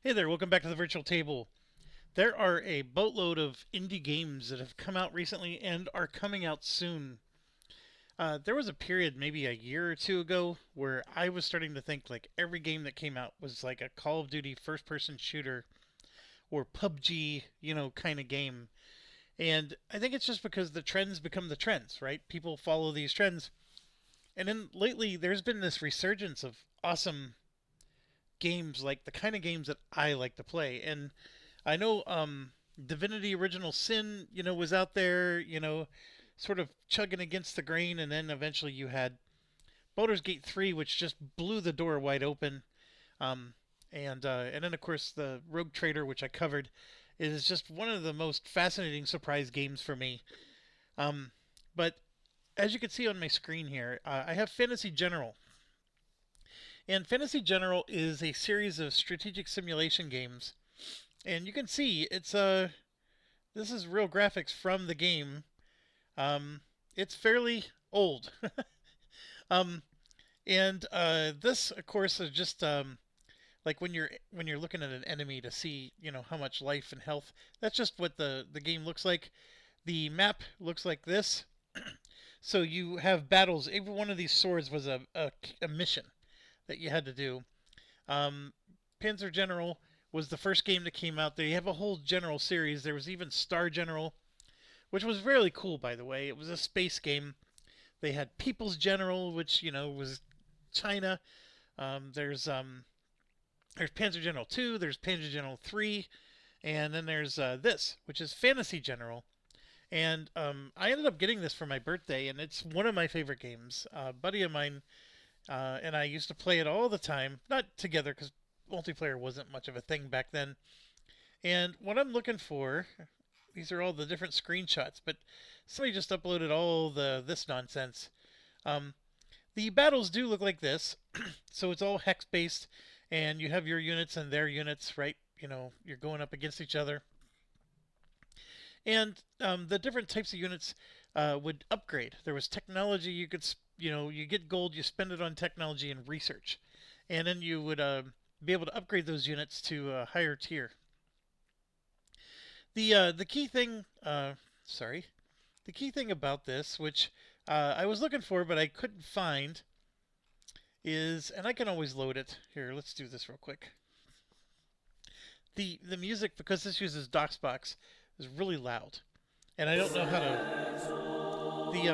Hey there, welcome back to the virtual table. There are a boatload of indie games that have come out recently and are coming out soon. There was a period, maybe a year or two ago, where I was starting to think like every game that came out was like a Call of Duty first person shooter or PUBG, kind of game. And I think it's just because the trends become the trends, right? People follow these trends. And then lately, there's been this resurgence of awesome games, like the kind of games that I like to play. And I know Divinity Original Sin, was out there, sort of chugging against the grain, and then eventually you had Baldur's Gate 3, which just blew the door wide open. Um, and then of course the Rogue Trader, which I covered, is just one of the most fascinating surprise games for me. Um, but as you can see on my screen here, I have Fantasy General. And Fantasy General is a series of strategic simulation games. And you can see this is real graphics from the game. It's fairly old. um, and this, of course, is just like when you're looking at an enemy to see how much life and health. That's just what the game looks like. The map looks like this. So you have battles. Every one of these swords was a mission that you had to do. Um, Panzer General was the first game that came out. They have a whole General series. There was even Star General, which was really cool, by the way. It was a space game. They had People's General, which was China. There's Panzer General 2. There's Panzer General 3, and then there's this, which is Fantasy General. And I ended up getting this for my birthday, and it's one of my favorite games. A buddy of mine and I used to play it all the time, not together because multiplayer wasn't much of a thing back then. And what I'm looking for, these are all the different screenshots, but somebody just uploaded all the this nonsense. Um, the battles do look like this, so it's all hex based, and you have your units and their units, right? You're going up against each other, and the different types of units would upgrade. There was technology you could, you get gold, you spend it on technology and research, and then you would be able to upgrade those units to a higher tier. The key thing, sorry, the key thing about this, which I was looking for but I couldn't find, is, and I can always load it here. Let's do this real quick. The music, because this uses DOSBox, is really loud, and I don't know how to. The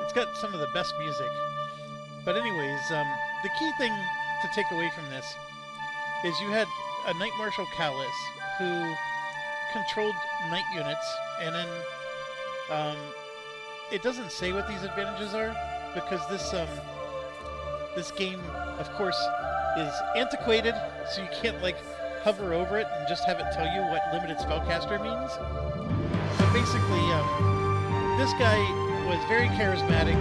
it's got some of the best music. But anyways, the key thing to take away from this is you had a Knight Marshal Callis who controlled knight units, and then it doesn't say what these advantages are because this game, of course, is antiquated, so you can't like hover over it and just have it tell you what limited spellcaster means. But basically, this guy was very charismatic.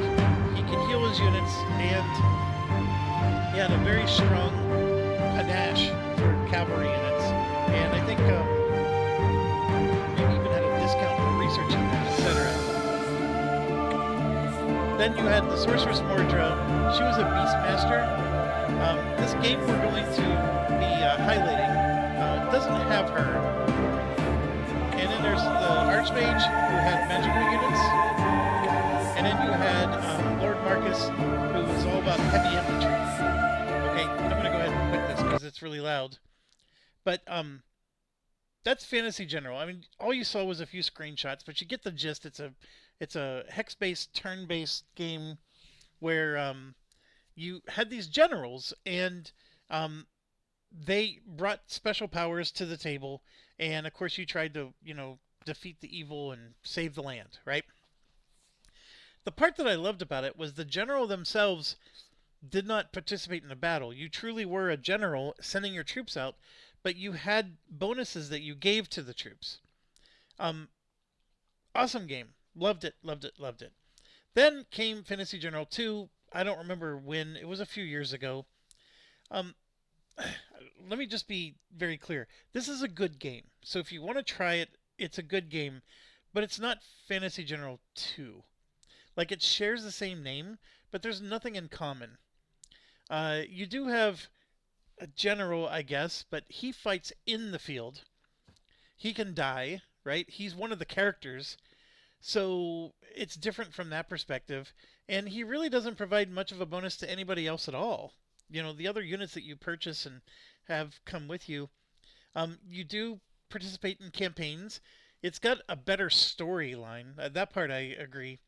He could heal his units, and he had a very strong panache for cavalry units. And I think maybe even had a discount for researching them, etc. Then you had the Sorceress Mordra. She was a Beastmaster. This game we're going to be highlighting doesn't have her. And then there's the Archmage, who had magical units. And then you had Lord Marcus, who was all about heavy infantry. Okay, I'm going to go ahead and quit this because it's really loud. But that's Fantasy General. I mean, all you saw was a few screenshots, but you get the gist. It's a hex-based, turn-based game where you had these generals, and they brought special powers to the table, and of course you tried to, defeat the evil and save the land, right? The part that I loved about it was the general themselves did not participate in a battle. You truly were a general sending your troops out, but you had bonuses that you gave to the troops. Um, awesome game. Loved it, loved it, loved it. Then came Fantasy General 2. I don't remember when. It was a few years ago. Um, let me just be very clear. This is a good game. So if you want to try it, it's a good game, but it's not Fantasy General 2. Like it shares the same name, but there's nothing in common. You do have a general, I guess, but he fights in the field. He can die, right? He's one of the characters, so it's different from that perspective. And he really doesn't provide much of a bonus to anybody else at all. You know, the other units that you purchase and have come with you, you do participate in campaigns. It's got a better storyline. That part I agree.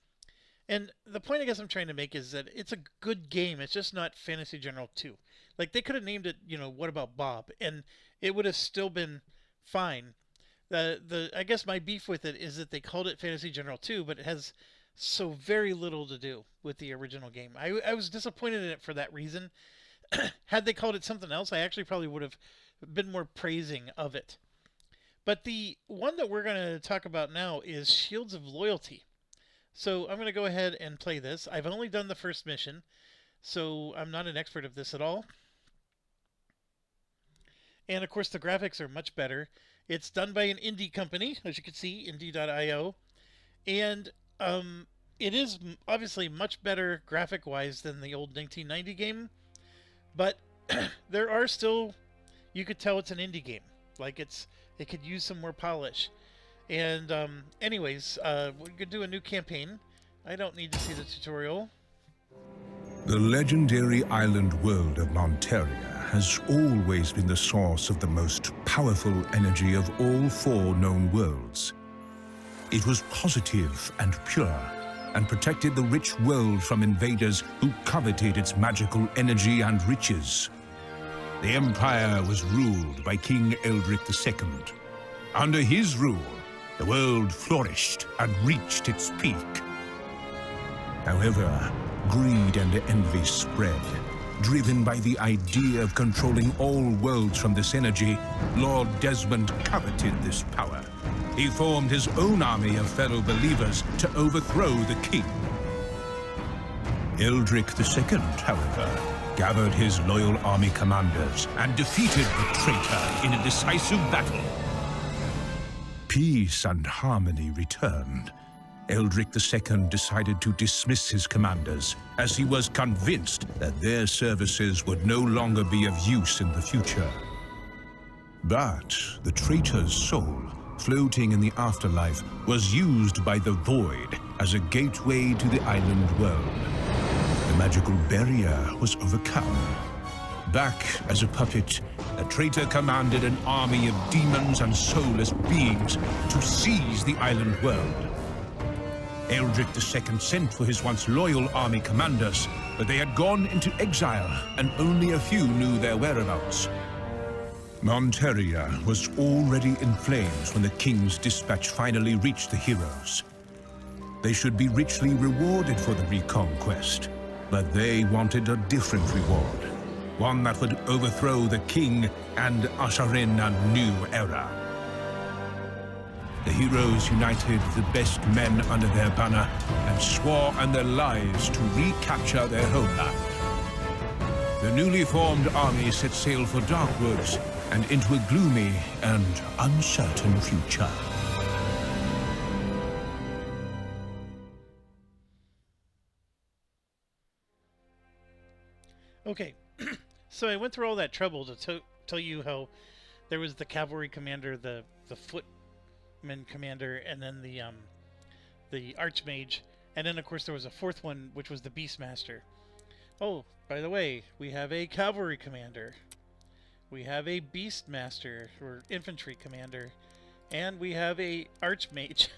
And the point I guess I'm trying to make is that it's a good game. It's just not Fantasy General 2. Like they could have named it, what about Bob? And it would have still been fine. The I guess my beef with it is that they called it Fantasy General 2, but it has so very little to do with the original game. I was disappointed in it for that reason. Had they called it something else, I actually probably would have been more praising of it. But the one that we're going to talk about now is Shields of Loyalty. So I'm going to go ahead and play this. I've only done the first mission, so I'm not an expert of this at all. And of course the graphics are much better. It's done by an indie company, as you can see, indie.io. And it is obviously much better graphic-wise than the old 1990 game. But there are still, you could tell it's an indie game. Like it could use some more polish. And anyways, we're going to do a new campaign. I don't need to see the tutorial. The legendary island world of Monteria has always been the source of the most powerful energy of all 4 known worlds. It was positive and pure, and protected the rich world from invaders who coveted its magical energy and riches. The empire was ruled by King Eldric II. Under his rule, the world flourished and reached its peak. However, greed and envy spread. Driven by the idea of controlling all worlds from this energy, Lord Desmond coveted this power. He formed his own army of fellow believers to overthrow the king. Eldric II, however, gathered his loyal army commanders and defeated the traitor in a decisive battle. Peace and harmony returned. Eldric II decided to dismiss his commanders, as he was convinced that their services would no longer be of use in the future. But the traitor's soul, floating in the afterlife, was used by the Void as a gateway to the island world. The magical barrier was overcome. Back as a puppet, the traitor commanded an army of demons and soulless beings to seize the island world. Eldric II sent for his once loyal army commanders, but they had gone into exile, and only a few knew their whereabouts. Monteria was already in flames when the king's dispatch finally reached the heroes. They should be richly rewarded for the reconquest, but they wanted a different reward, one that would overthrow the king and usher in a new era. The heroes united the best men under their banner and swore on their lives to recapture their homeland. The newly formed army set sail for Darkwoods and into a gloomy and uncertain future. Okay, so I went through all that trouble to tell you how there was the cavalry commander, the footman commander, and then the archmage, and then of course there was a fourth one, which was the beastmaster. Oh, by the way, we have a cavalry commander, we have a beastmaster or infantry commander, and we have a archmage.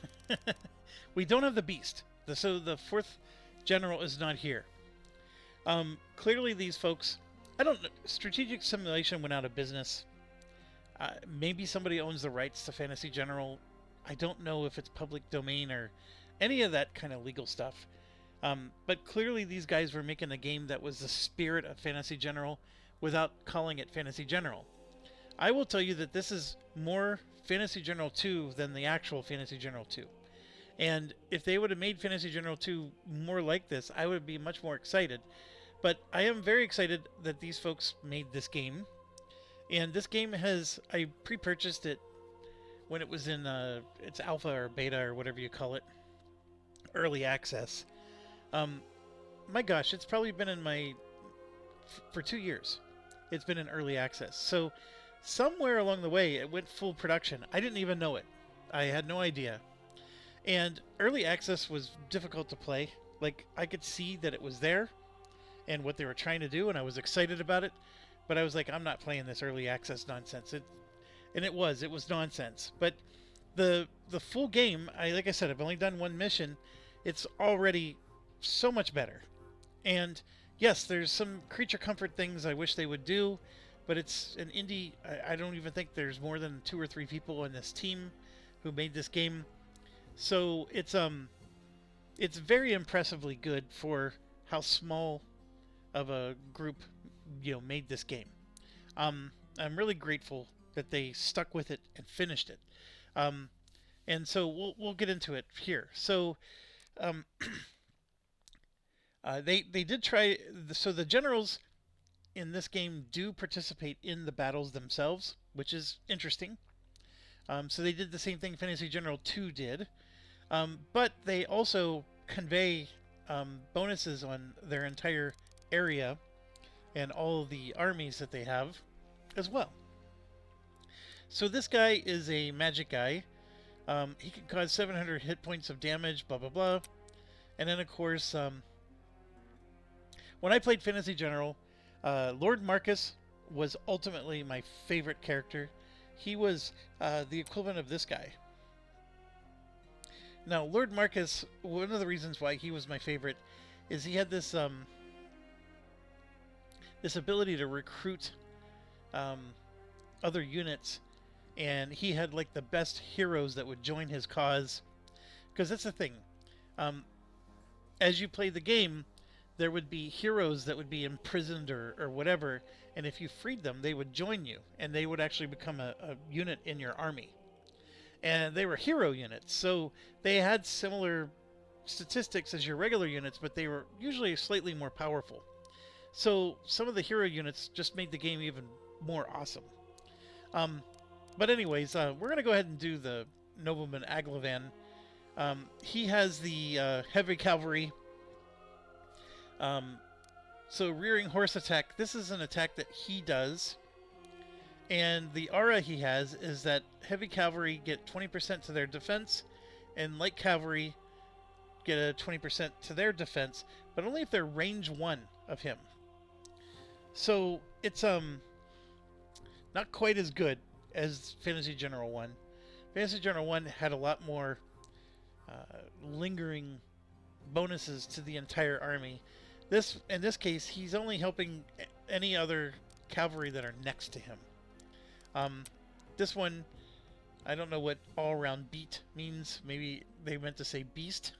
We don't have the beast, so the fourth general is not here. Clearly these folks, I don't know, Strategic Simulation went out of business. Maybe somebody owns the rights to Fantasy General. I don't know if it's public domain or any of that kind of legal stuff. But clearly these guys were making a game that was the spirit of Fantasy General without calling it Fantasy General. I will tell you that this is more Fantasy General 2 than the actual Fantasy General 2. And if they would have made Fantasy General 2 more like this, I would be much more excited. But I am very excited that these folks made this game. And this game I pre-purchased it when it was in its alpha or beta or whatever you call it, early access. Um, my gosh, it's probably been in my for 2 years. It's been in early access. So somewhere along the way, it went full production. I didn't even know it. I had no idea. And early access was difficult to play. Like, I could see that it was there and what they were trying to do, and I was excited about it. But I was like, I'm not playing this early access nonsense. It was nonsense. But the full game, like I said, I've only done one mission. It's already so much better. And yes, there's some creature comfort things I wish they would do, but it's an indie. I don't even think there's more than 2 or 3 people in this team who made this game. So it's very impressively good for how small of a group made this game. I'm really grateful that they stuck with it and finished it. And so we'll get into it here. So they did try. So the generals in this game do participate in the battles themselves, which is interesting. So they did the same thing Fantasy General 2 did, but they also convey bonuses on their entire area and all of the armies that they have as well. So this guy is a magic guy. He can cause 700 hit points of damage, blah blah blah. And then of course, when I played Fantasy General, Lord Marcus was ultimately my favorite character. He was the equivalent of this guy. Now, Lord Marcus, one of the reasons why he was my favorite is he had this this ability to recruit other units, and he had like the best heroes that would join his cause. Because that's the thing. As you play the game, there would be heroes that would be imprisoned or whatever, and if you freed them, they would join you, and they would actually become a unit in your army. And they were hero units, so they had similar statistics as your regular units, but they were usually slightly more powerful. So some of the hero units just made the game even more awesome. But anyways, we're going to go ahead and do the Nobleman Aglavan. He has the heavy cavalry. So rearing horse attack, this is an attack that he does. And the aura he has is that heavy cavalry get 20% to their defense, and light cavalry get a 20% to their defense, but only if they're range 1 of him. So it's not quite as good as Fantasy General 1. Fantasy General 1 had a lot more lingering bonuses to the entire army. In this case, he's only helping any other cavalry that are next to him. This one, I don't know what all-around beat means. Maybe they meant to say beast.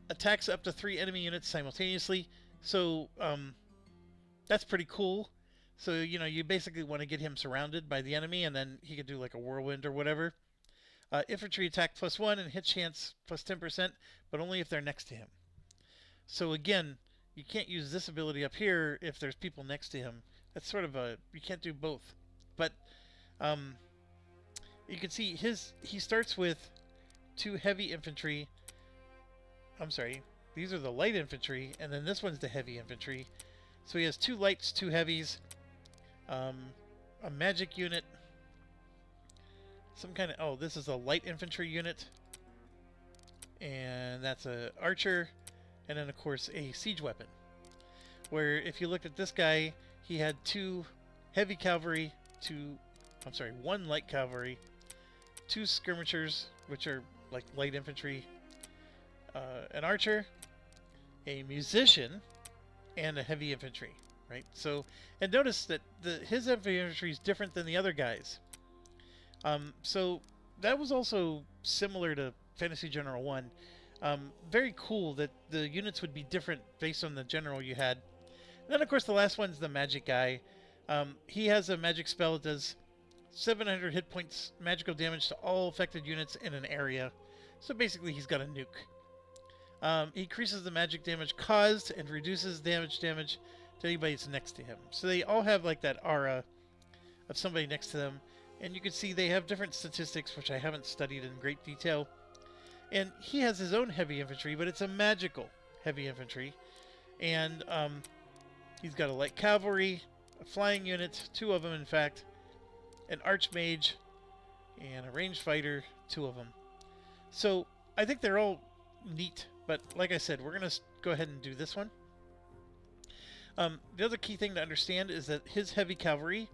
Attacks up to 3 enemy units simultaneously. So that's pretty cool. So you basically want to get him surrounded by the enemy, and then he could do like a whirlwind or whatever. Infantry attack +1 and hit chance +10%, but only if they're next to him. So again, you can't use this ability up here if there's people next to him. That's sort of you can't do both. But you can see he starts with 2 heavy infantry. I'm sorry, these are the light infantry, and then this one's the heavy infantry. So he has 2 lights, 2 heavies, a magic unit, some kind of, oh, this is a light infantry unit, and that's a archer, and then of course a siege weapon. Where if you looked at this guy, he had 2 heavy cavalry, 1 light cavalry, 2 skirmishers, which are like light infantry, an archer, a musician, and a heavy infantry, right? So, and notice that his heavy infantry is different than the other guys. So that was also similar to Fantasy General 1. Very cool that the units would be different based on the general you had. And then, of course, the last one's the magic guy. He has a magic spell that does 700 hit points magical damage to all affected units in an area. So basically, he's got a nuke. He increases the magic damage caused and reduces damage to anybody that's next to him. So they all have like that aura of somebody next to them. And you can see they have different statistics, which I haven't studied in great detail. And he has his own heavy infantry, but it's a magical heavy infantry. And he's got a light cavalry, a flying unit, 2 of them in fact, an archmage, and a ranged fighter, 2 of them. So I think they're all neat, but like I said, we're going to go ahead and do this one. The other key thing to understand is that his heavy cavalry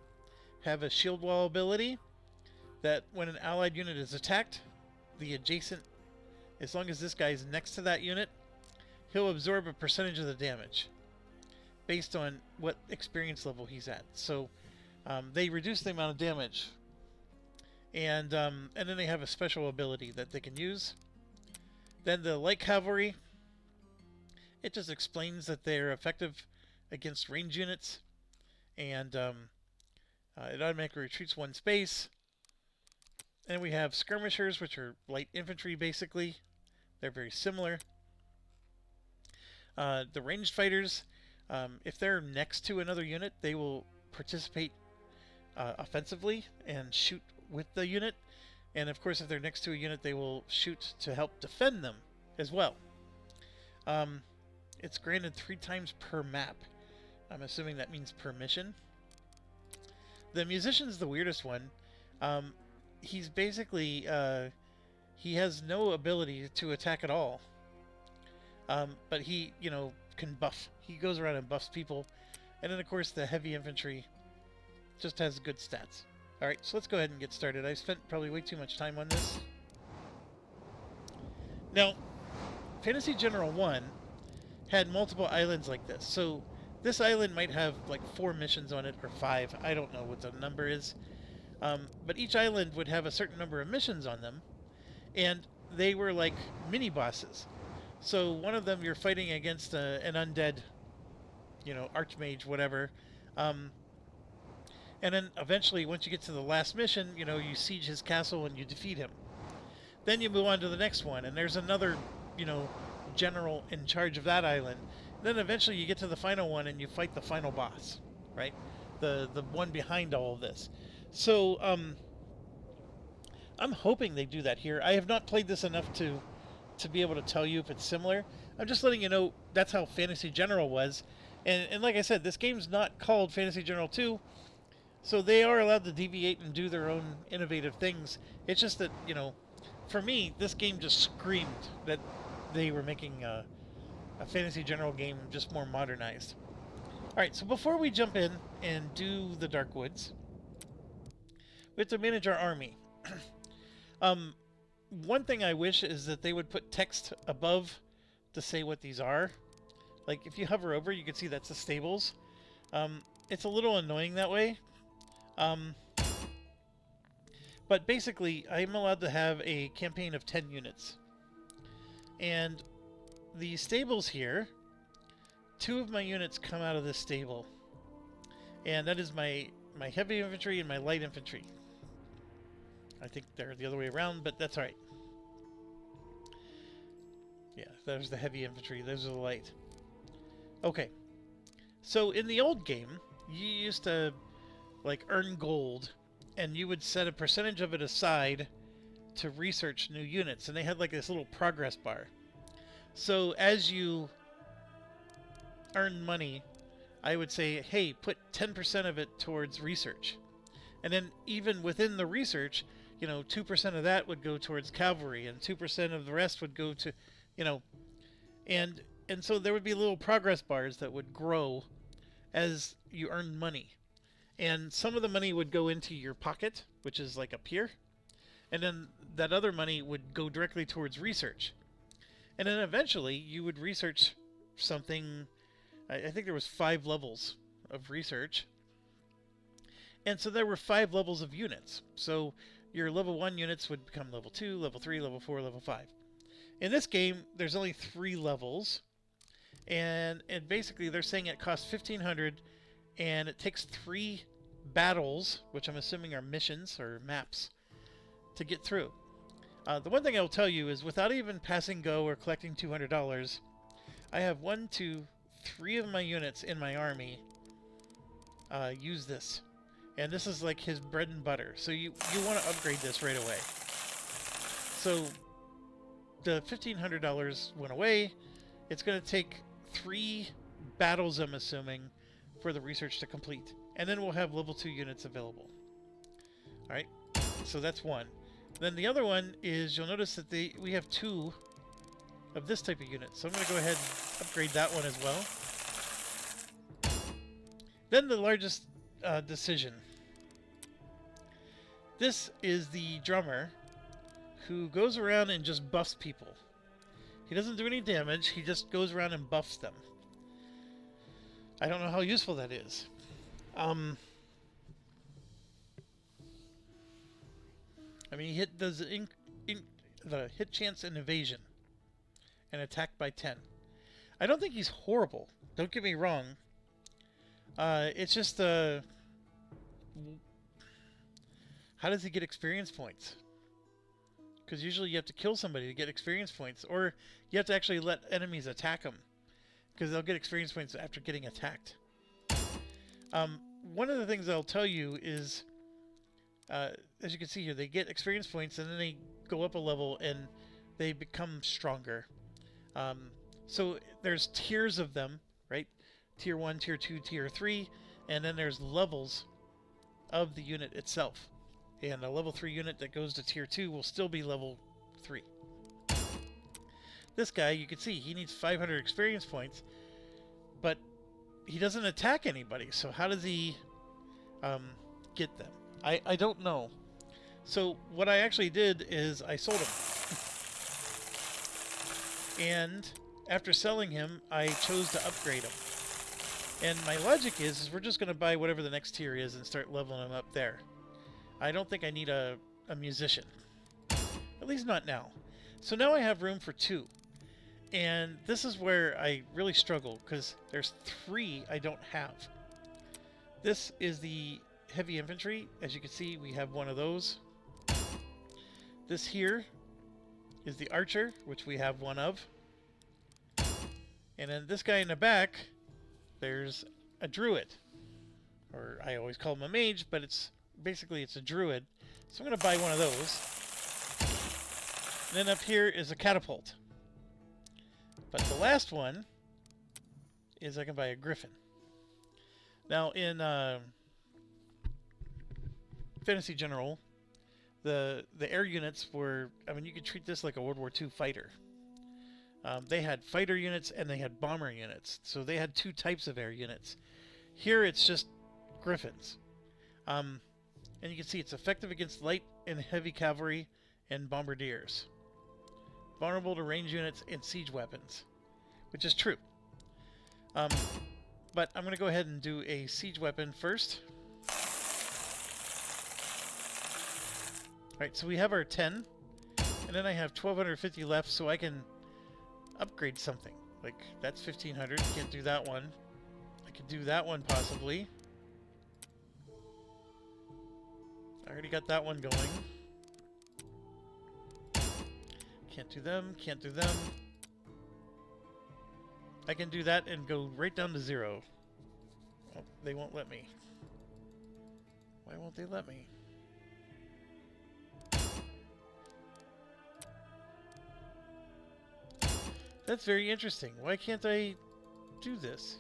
have a shield wall ability that when an allied unit is attacked, the adjacent, as long as this guy is next to that unit, he'll absorb a percentage of the damage based on what experience level he's at. So they reduce the amount of damage, and then they have a special ability that they can use. Then the light cavalry, it just explains that they're effective against range units, and it automatically retreats 1 space. And we have skirmishers, which are light infantry basically. They're very similar. The ranged fighters, if they're next to another unit, they will participate offensively and shoot with the unit. And of course, if they're next to a unit, they will shoot to help defend them as well. It's granted 3 times per map. I'm assuming that means per mission. The musician's the weirdest one. He's basically, he has no ability to attack at all. But he, you know, can buff. He goes around and buffs people. And then, of course, the heavy infantry just has good stats. Alright, so let's go ahead and get started. I spent probably way too much time on this. Now, Fantasy General 1 had multiple islands like this. So this island might have like 4 missions on it, or 5. I don't know what the number is. But each island would have a certain number of missions on them. And they were like mini-bosses. So one of them you're fighting against an undead, you know, archmage, whatever. And then eventually, once you get to the last mission, you know, you siege his castle and you defeat him. Then you move on to the next one, and there's another, you know, general in charge of that island. Then eventually you get to the final one and you fight the final boss, right? The one behind all of this. So, I'm hoping they do that here. I have not played this enough to be able to tell you if it's similar. I'm just letting you know that's how Fantasy General was. And like I said, this game's not called Fantasy General 2. So they are allowed to deviate and do their own innovative things. It's just that, you know, for me, this game just screamed that they were making a Fantasy General game just more modernized. Alright, so before we jump in and do the Dark Woods, we have to manage our army. One thing I wish is that they would put text above to say what these are. Like, if you hover over, you can see that's the stables. It's a little annoying that way. But basically, I'm allowed to have a campaign of 10 units. And the stables here, 2 of my units come out of this stable. And that is my heavy infantry and my light infantry. I think they're the other way around, but that's alright. Yeah, there's the heavy infantry, those are the light. Okay. So in the old game, you used to like earn gold, and you would set a percentage of it aside to research new units, and they had like this little progress bar. So as you earn money, I would say, hey, put 10% of it towards research. And then even within the research, you know, 2% of that would go towards cavalry, and 2% of the rest would go to, you know, and so there would be little progress bars that would grow as you earned money. And some of the money would go into your pocket, which is like up here. And then that other money would go directly towards research. And then eventually you would research something. I think there was 5 levels of research. And so there were 5 levels of units. So your level 1 units would become level 2, level 3, level 4, level 5. In this game, there's only 3 levels. And basically they're saying it costs 1,500, and it takes 3 battles, which I'm assuming are missions or maps, to get through. The one thing I will tell you is, without even passing go or collecting $200, I have 1, 2, 3 of my units in my army use this. And this is like his bread and butter. So you want to upgrade this right away. So the $1,500 went away. It's going to take 3 battles, I'm assuming, for the research to complete. And then we'll have level 2 units available. Alright, so that's one. Then the other one is, you'll notice that we have 2 of this type of unit. So I'm going to go ahead and upgrade that one as well. Then the largest decision. This is the drummer who goes around and just buffs people. He doesn't do any damage, he just goes around and buffs them. I don't know how useful that is. I mean, he does the hit chance and evasion and attack by 10. I don't think he's horrible. Don't get me wrong. It's just how does he get experience points? Because usually you have to kill somebody to get experience points, or you have to actually let enemies attack them, because they'll get experience points after getting attacked. One of the things I'll tell you is, as you can see here, they get experience points and then they go up a level and they become stronger. So there's tiers of them, right? Tier 1, Tier 2, Tier 3, and then there's levels of the unit itself. And a level 3 unit that goes to Tier 2 will still be level 3. This guy, you can see, he needs 500 experience points, but he doesn't attack anybody, so how does he get them? I don't know. So what I actually did is I sold him. And after selling him, I chose to upgrade him. And my logic is we're just going to buy whatever the next tier is and start leveling him up there. I don't think I need a musician. At least not now. So now I have room for 2. And this is where I really struggle, because there's 3 I don't have. This is the heavy infantry. As you can see, we have one of those. This here is the archer, which we have one of. And then this guy in the back, there's a druid. Or I always call him a mage, but it's basically it's a druid. So I'm going to buy one of those. And then up here is a catapult. But the last one is I can buy a griffin. Now in Fantasy General, the air units were, I mean, you could treat this like a World War II fighter. They had fighter units and they had bomber units. So they had 2 types of air units. Here it's just griffins. And you can see it's effective against light and heavy cavalry and bombardiers. Vulnerable to range units and siege weapons, which is true. But I'm going to go ahead and do a siege weapon first. Alright, so we have our 10, and then I have 1,250 left, so I can upgrade something. Like, that's 1,500, can't do that one. I could do that one possibly. I already got that one going. Can't do them, can't do them. I can do that and go right down to 0. Oh, they won't let me. Why won't they let me? That's very interesting. Why can't I do this?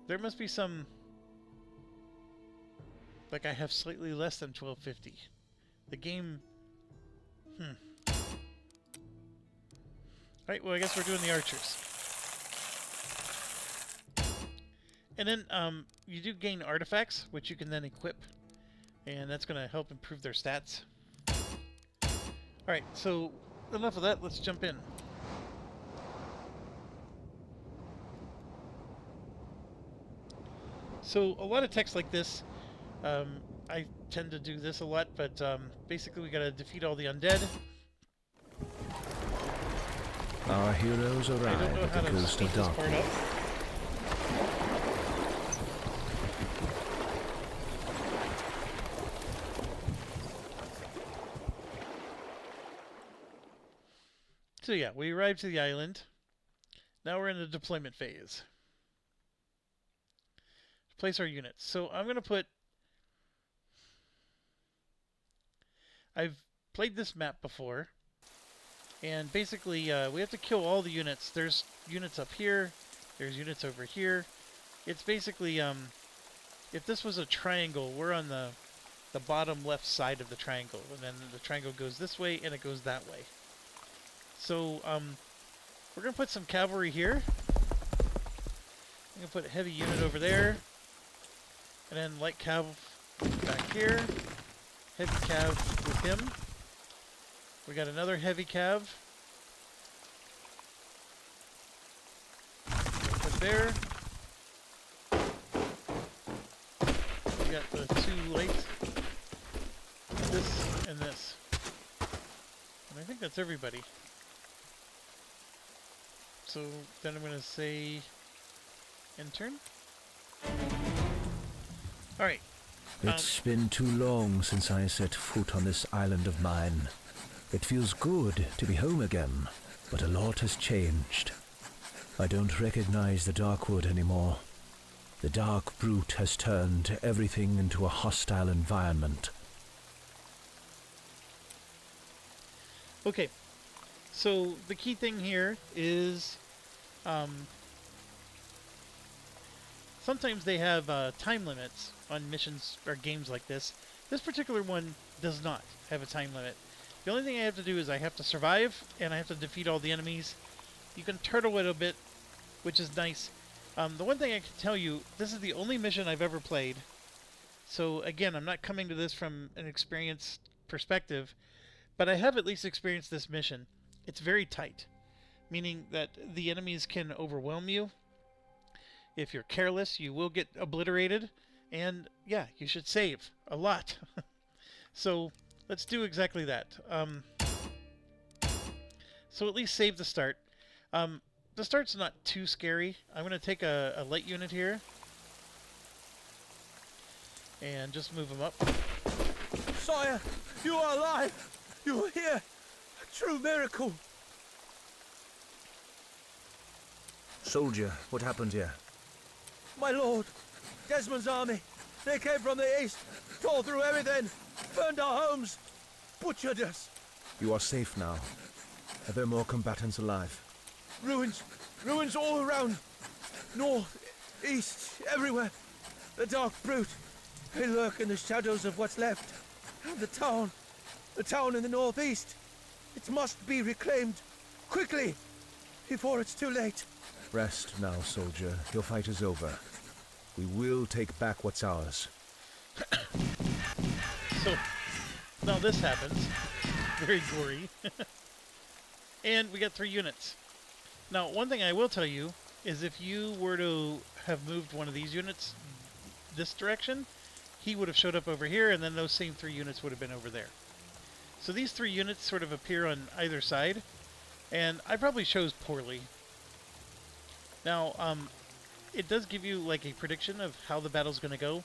There must be some... Like I have slightly less than 1250. The game... Alright, well I guess we're doing the archers. And then you do gain artifacts, which you can then equip. And that's going to help improve their stats. Alright, so enough of that, let's jump in. So a lot of text like this, I tend to do this a lot, but basically we gotta defeat all the undead. Our heroes arrive at the coast of darkness. So yeah, we arrived to the island. Now we're in the deployment phase. Place our units. So I'm going to put... I've played this map before. And basically, we have to kill all the units. There's units up here. There's units over here. It's basically, if this was a triangle, we're on the bottom left side of the triangle. And then the triangle goes this way, and it goes that way. So, we're going to put some cavalry here. I'm going to put a heavy unit over there. And then light cav back here. Heavy cav with him. We got another heavy cav. Put there. We got the two light. This and this. And I think that's everybody. So then I'm going to say intern. Alright. It's been too long since I set foot on this island of mine. It feels good to be home again, but a lot has changed. I don't recognize the Darkwood anymore. The Dark Brute has turned everything into a hostile environment. Okay, so the key thing here is sometimes they have time limits on missions or games like this. This particular one does not have a time limit. The only thing I have to do is I have to survive and I have to defeat all the enemies. You can turtle it a bit, which is nice. The one thing I can tell you, this is the only mission I've ever played. So again, I'm not coming to this from an experienced perspective, but I have at least experienced this mission. It's very tight, meaning that the enemies can overwhelm you. If you're careless, you will get obliterated. And yeah, you should save a lot. So let's do exactly that. So at least save the start. The start's not too scary. I'm going to take a light unit here. And just move them up. Sire, you are alive! You are here! A true miracle! Soldier, what happened here? My lord, Desmond's army. They came from the east, tore through everything, burned our homes, butchered us. You are safe now. Are there more combatants alive? Ruins, ruins all around. North, east, everywhere. The Dark Brute. They lurk in the shadows of what's left. And the town in the northeast. It must be reclaimed, quickly, before it's too late. Rest now, soldier. Your fight is over. We will take back what's ours. So, now this happens. Very gory. And we got 3 units. Now, one thing I will tell you is if you were to have moved one of these units this direction, he would have showed up over here, and then those same 3 units would have been over there. So these 3 units sort of appear on either side, and I probably chose poorly. Now, it does give you like a prediction of how the battle's going to go.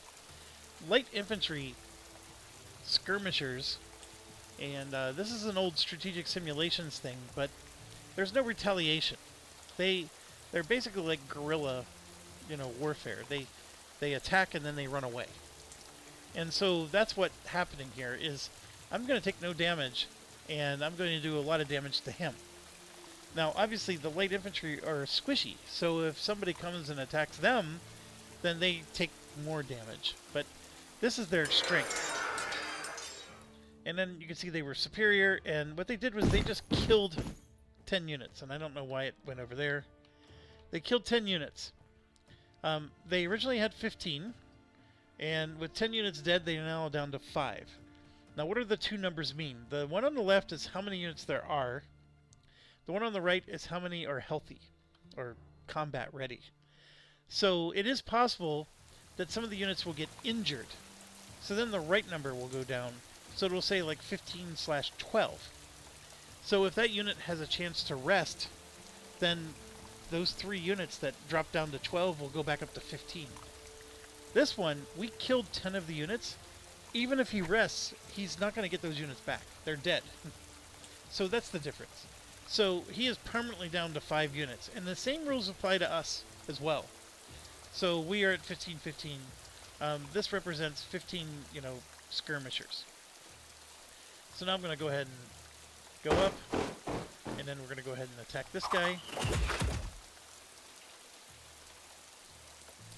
Light infantry skirmishers, and this is an old strategic simulations thing, but there's no retaliation. They're basically like guerrilla, warfare. They attack and then they run away. And so that's what's happening here is I'm going to take no damage, and I'm going to do a lot of damage to him. Now, obviously, the light infantry are squishy, so if somebody comes and attacks them, then they take more damage. But this is their strength. And then you can see they were superior, and what they did was they just killed 10 units, and I don't know why it went over there. They killed 10 units. They originally had 15, and with 10 units dead, they are now down to 5. Now, what do the 2 numbers mean? The one on the left is how many units there are. The one on the right is how many are healthy or combat ready. So it is possible that some of the units will get injured. So then the right number will go down. So it will say like 15/12. So if that unit has a chance to rest, then those 3 units that drop down to 12 will go back up to 15. This one, we killed 10 of the units. Even if he rests, he's not going to get those units back. They're dead. So that's the difference. So he is permanently down to 5 units. And the same rules apply to us as well. So we are at 15-15. This represents 15, skirmishers. So now I'm going to go ahead and go up. And then we're going to go ahead and attack this guy.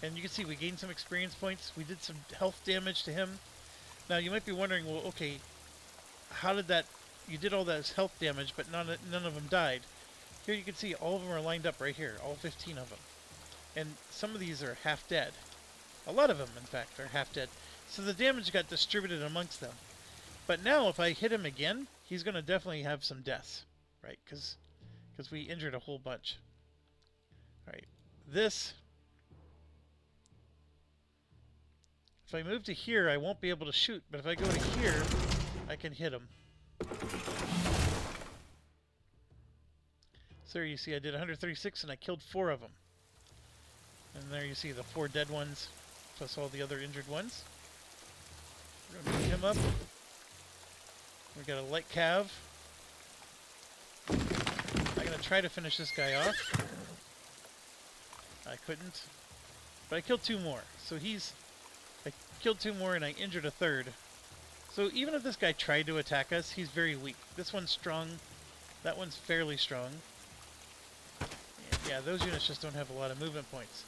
And you can see we gained some experience points. We did some health damage to him. Now you might be wondering, well, okay, how did that... You did all that health damage, but none of them died. Here you can see all of them are lined up right here, all 15 of them. And some of these are half dead. A lot of them, in fact, are half dead. So the damage got distributed amongst them. But now if I hit him again, he's going to definitely have some deaths, right? Because we injured a whole bunch. Alright, this... If I move to here, I won't be able to shoot, but if I go to here, I can hit him. So there you see I did 136 and I killed 4 of them. And there you see the 4 dead ones, plus all the other injured ones. We're going to beat him up. We got a light cav. I'm going to try to finish this guy off. I couldn't. But I killed 2 more. So I killed 2 more and I injured a 3rd. So even if this guy tried to attack us, he's very weak. This one's strong. That one's fairly strong. And yeah, those units just don't have a lot of movement points.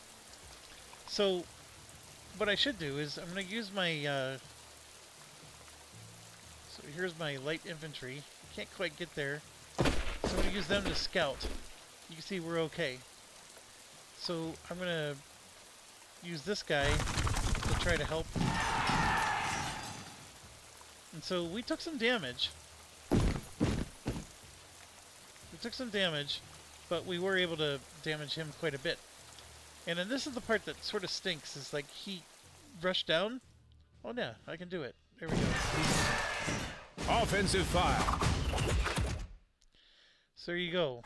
So what I should do is I'm going to use my... so here's my light infantry. Can't quite get there. So I'm going to use them to scout. You can see we're okay. So I'm going to use this guy to try to help. And so we took some damage. But we were able to damage him quite a bit. And then this is the part that sort of stinks, is like he rushed down. Oh yeah, I can do it. There we go. Offensive fire. So there you go.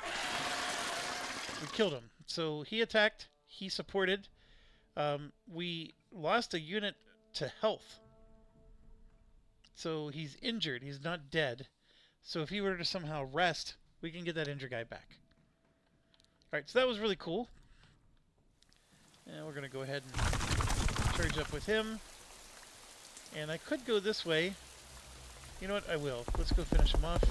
We killed him. So he attacked, he supported. We lost a unit to health. So he's injured, he's not dead. So if he were to somehow rest, we can get that injured guy back. Alright, so that was really cool. And we're going to go ahead and charge up with him. And I could go this way. You know what? I will. Let's go finish him off.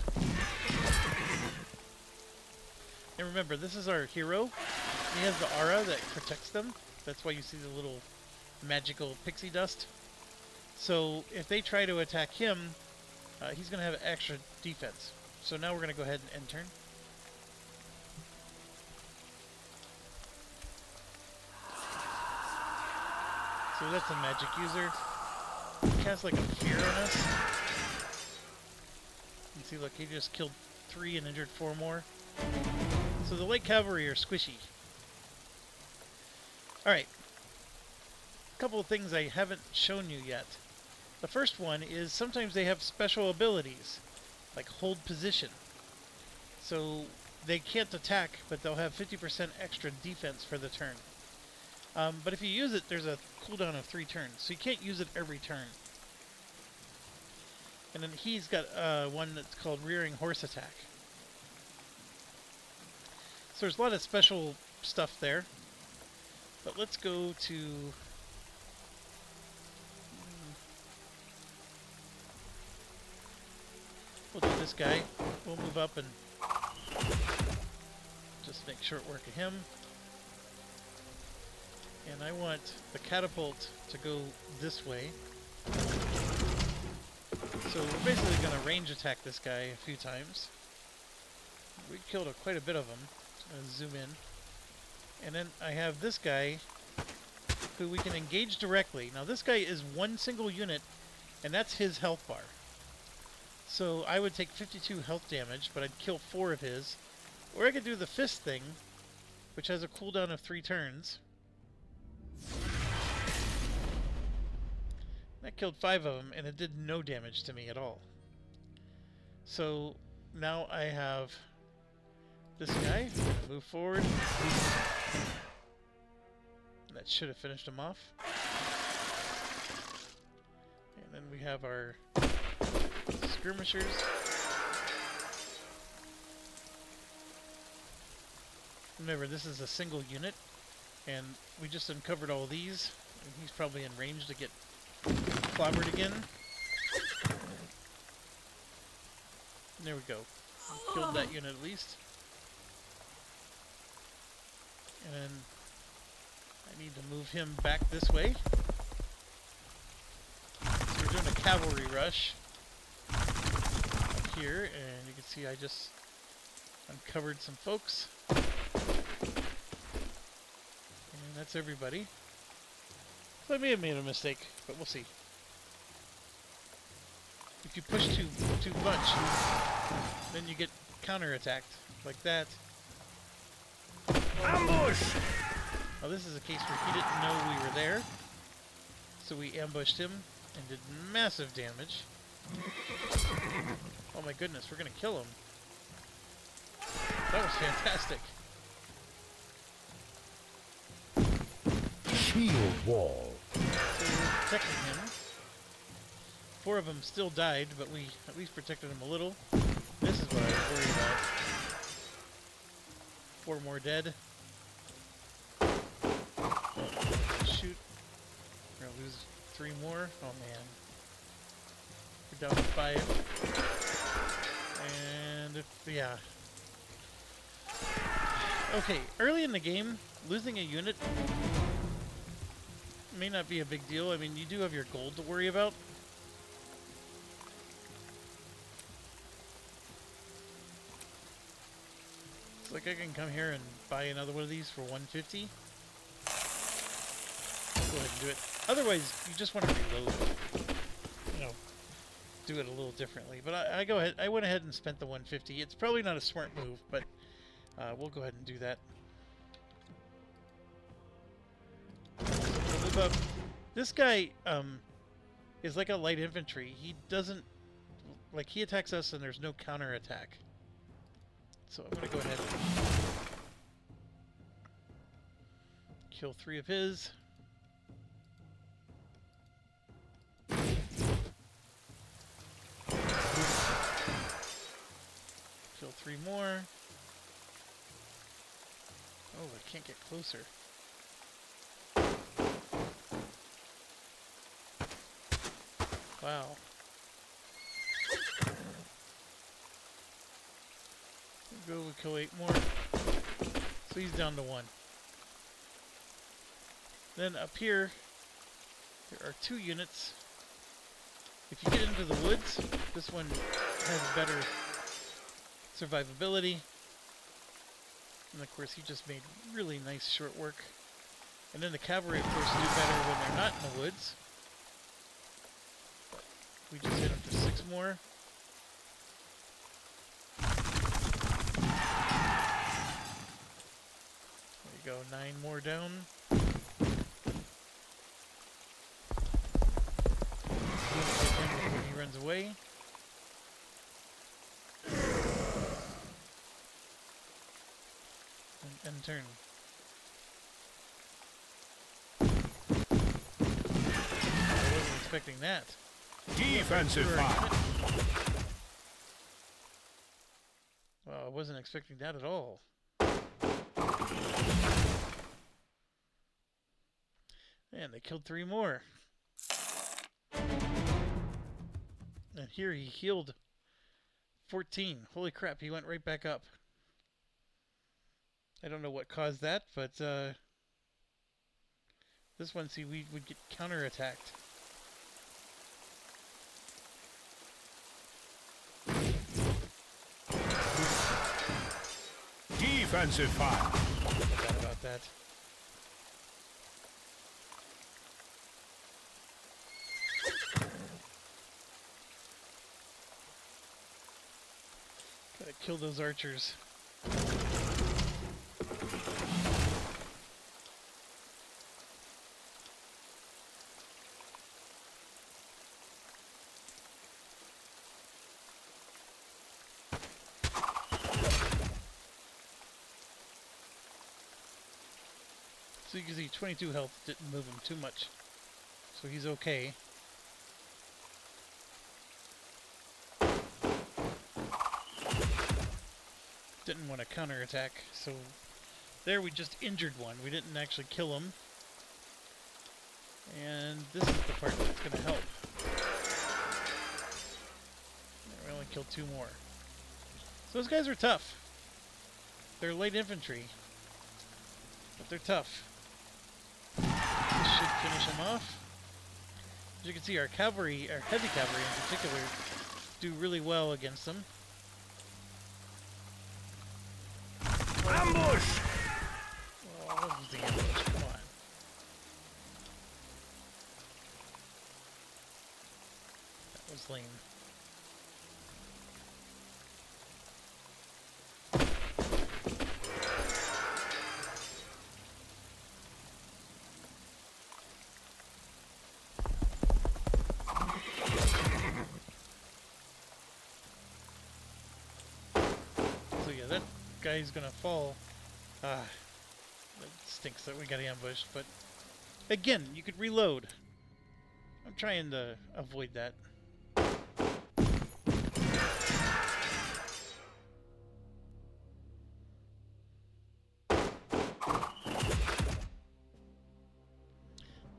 And remember, this is our hero. He has the aura that protects them. That's why you see the little magical pixie dust. So if they try to attack him, he's going to have extra defense. So now we're going to go ahead and end turn. So that's a magic user. He casts like a fear on us. You can see, look, he just killed 3 and injured 4 more. So the light cavalry are squishy. Alright. A couple of things I haven't shown you yet. The first one is sometimes they have special abilities, like hold position. So they can't attack, but they'll have 50% extra defense for the turn. But if you use it, there's a cooldown of 3 turns, so you can't use it every turn. And then he's got one that's called Rearing Horse Attack. So there's a lot of special stuff there. But let's go to... We'll do this guy. We'll move up and just make short work of him. And I want the catapult to go this way. So we're basically going to range attack this guy a few times. We killed quite a bit of them. I'm going to zoom in. And then I have this guy who we can engage directly. Now this guy is one single unit, and that's his health bar. So I would take 52 health damage, but I'd kill 4 of his. Or I could do the fist thing, which has a cooldown of 3 turns. That killed 5 of them, and it did no damage to me at all. So now I have this guy. Move forward. That should have finished him off. And then we have our skirmishers. Remember, this is a single unit, and we just uncovered all these, and he's probably in range to get clobbered again. There we go. Killed that unit at least. And I need to move him back this way. So we're doing a cavalry rush up here, and you can see I just uncovered some folks. And that's everybody. So I may have made a mistake, but we'll see. If you push too much, then you get counterattacked like that. Ambush! Now this is a case where he didn't know we were there, so we ambushed him and did massive damage. Oh my goodness, we're gonna kill him. That was fantastic. Shield wall. So we're protecting him. 4 of them still died, but we at least protected him a little. This is what I was worried about. 4 more dead. Shoot. We're gonna lose 3 more. Oh man. We're down to 5. And yeah. Okay, early in the game, losing a unit may not be a big deal. I mean, you do have your gold to worry about. It's like I can come here and buy another one of these for 150. Go ahead and do it. Otherwise, you just want to reload it. You know, do it a little differently. But I go ahead. I went ahead and spent the 150. It's probably not a smart move, but we'll go ahead and do that. So move up. This guy is like a light infantry. He doesn't like he attacks us, and there's no counter attack. So I'm gonna go ahead and kill 3 of his. Kill 3 more. Oh, I can't get closer. Wow. We'll go, we'll kill 8 more. So he's down to 1. Then up here, there are 2 units. If you get into the woods, this one has better survivability. And of course, he just made really nice short work. And then the cavalry, of course, do better when they're not in the woods. We just hit him for 6 more. There you go, 9 more down. Get him before he runs away. And end turn. I wasn't expecting that. Defensive fire. Well, I wasn't expecting that at all. And they killed 3 more. And here he healed 14. Holy crap, he went right back up. I don't know what caused that, but this one, see, we would get counterattacked. Defensive fire. Forgot about that. Gotta kill those archers. So you can see 22 health didn't move him too much. So he's okay. Didn't want to counterattack, so there we just injured one. We didn't actually kill him. And this is the part that's going to help. We only killed 2 more. So those guys are tough. They're light infantry. but they're tough. This should finish them off. As you can see, our cavalry, our heavy cavalry in particular, do really well against them. Ambush! Oh, what was the ambush? Come on. That was lame. So yeah, that guy's gonna fall. Ah, it stinks that we got ambushed, but again, you could reload. I'm trying to avoid that.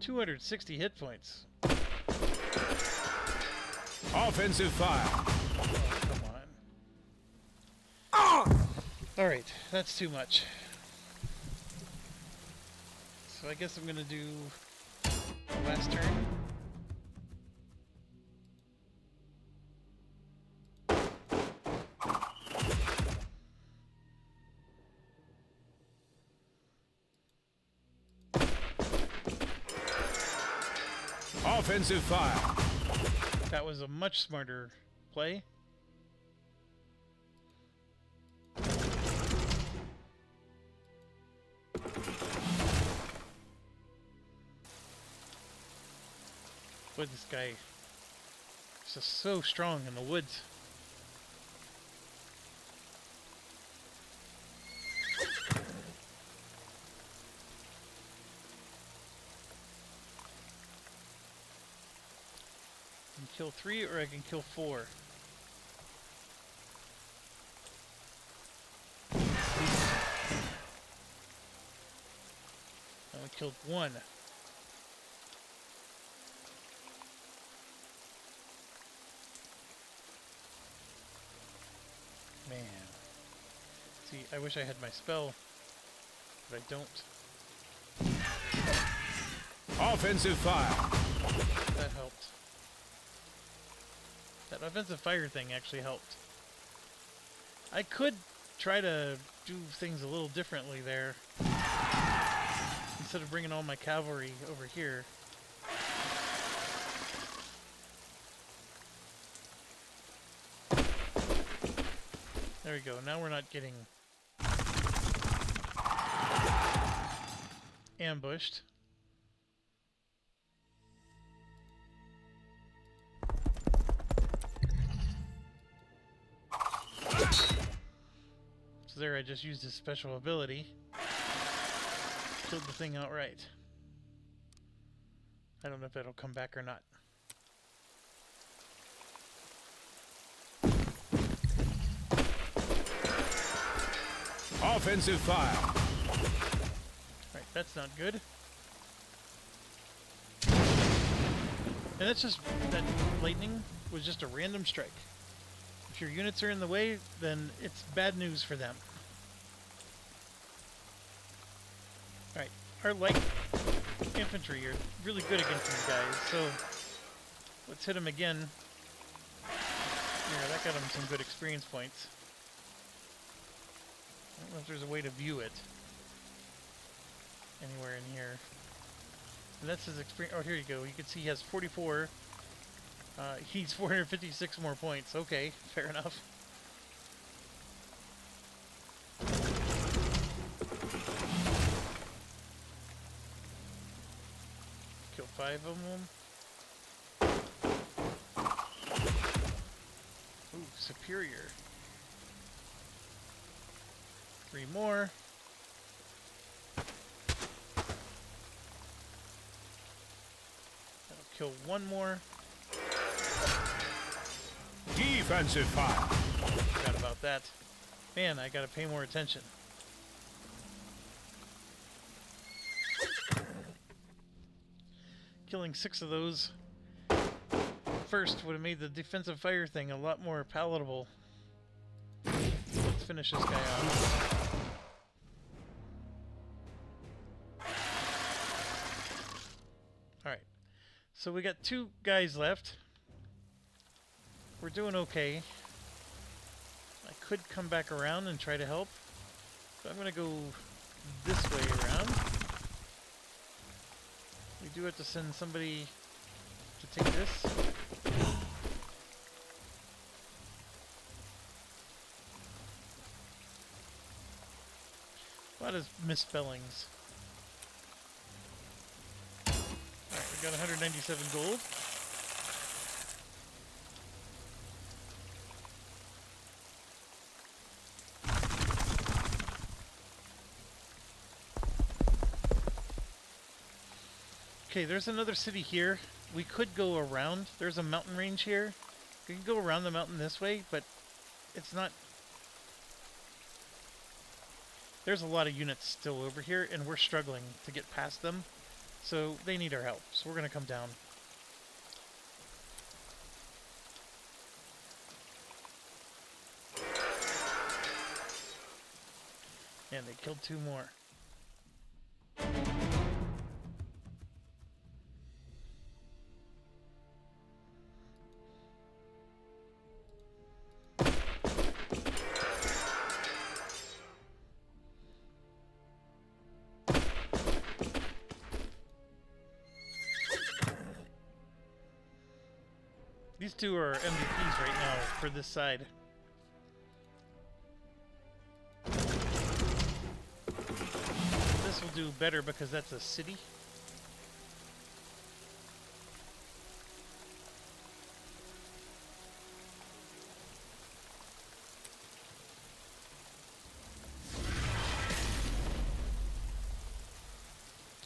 $260 hit points. Offensive fire. Oh, come on. Alright, that's too much. So I guess I'm gonna do the last turn. Offensive fire. That was a much smarter play. Boy, this guy is just so strong in the woods. I can kill 3 or I can kill 4. I only killed 1. Man. See, I wish I had my spell, but I don't. Offensive fire. That helped. That offensive fire thing actually helped. I could try to do things a little differently there. Instead of bringing all my cavalry over here. There we go. Now we're not getting ambushed. So there I just used his special ability. Killed the thing outright. I don't know if that'll come back or not. Offensive fire. Alright, that's not good. And that's just, that lightning was just a random strike. If your units are in the way, then it's bad news for them. Alright, our light infantry are really good against these guys, so let's hit them again. Yeah, that got them some good experience points. I don't know if there's a way to view it anywhere in here. And that's his experience. Oh, here you go. You can see he has 44. He's 456 more points. Okay, fair enough. Kill 5 of them. Ooh, superior. 3 more. That'll kill 1 more. Defensive fire. Forgot about that. Man, I gotta pay more attention. Killing 6 of those first would have made the defensive fire thing a lot more palatable. Let's finish this guy off. So we got 2 guys left. We're doing okay. I could come back around and try to help. So I'm going to go this way around. We do have to send somebody to take this. A lot of misspellings. Alright, we got 197 gold. Okay, there's another city here. We could go around. There's a mountain range here. We can go around the mountain this way, but it's not... There's a lot of units still over here, and we're struggling to get past them. So they need our help. So we're going to come down. And they killed 2 more. These 2 are MVPs right now for this side. This will do better because that's a city.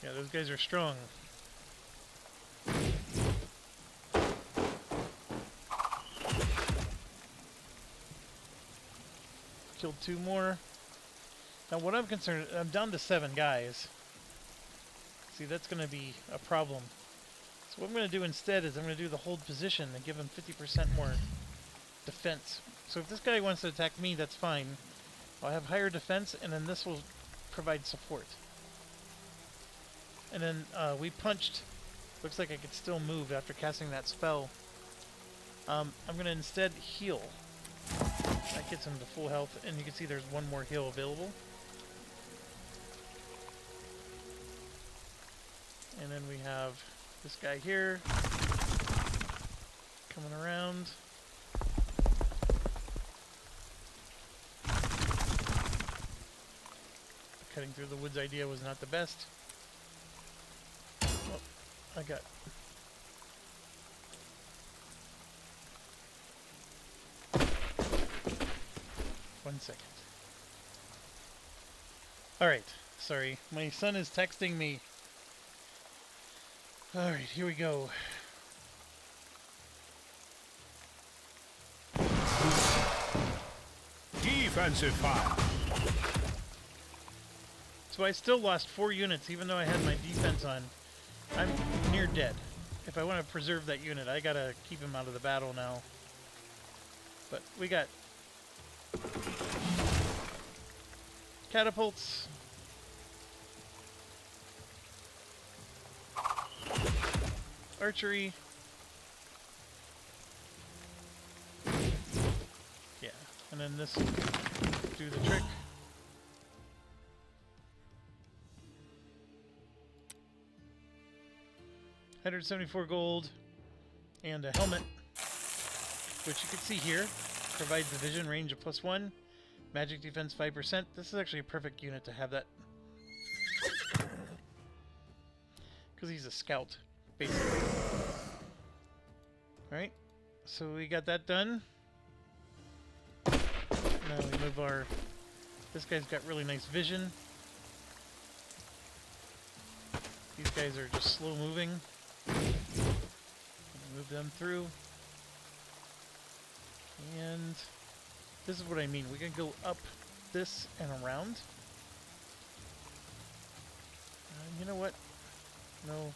Yeah, those guys are strong. Killed 2 more. Now what I'm concerned, I'm down to 7 guys. See, that's going to be a problem. So what I'm going to do instead is I'm going to do the hold position and give him 50% more defense. So if this guy wants to attack me, that's fine. I'll have higher defense, and then this will provide support. And then we punched. Looks like I could still move after casting that spell. I'm going to instead heal. That gets him to full health, and you can see there's 1 more heal available. And then we have this guy here coming around. Cutting through the woods idea was not the best. Oh, I got... One second. Alright, sorry. My son is texting me. Alright, here we go. Defensive fire. So I still lost 4 units even though I had my defense on. I'm near dead. If I want to preserve that unit, I gotta keep him out of the battle now. But we got catapults. Archery. Yeah, and then this will do the trick. $174 gold and a helmet, which you can see here provides the vision range of +1, magic defense 5%. This is actually a perfect unit to have that because he's a scout, basically. Alright, so we got that done. Now we move our... This guy's got really nice vision. These guys are just slow moving. Move them through. And this is what I mean. We can go up this and around. You know what? No.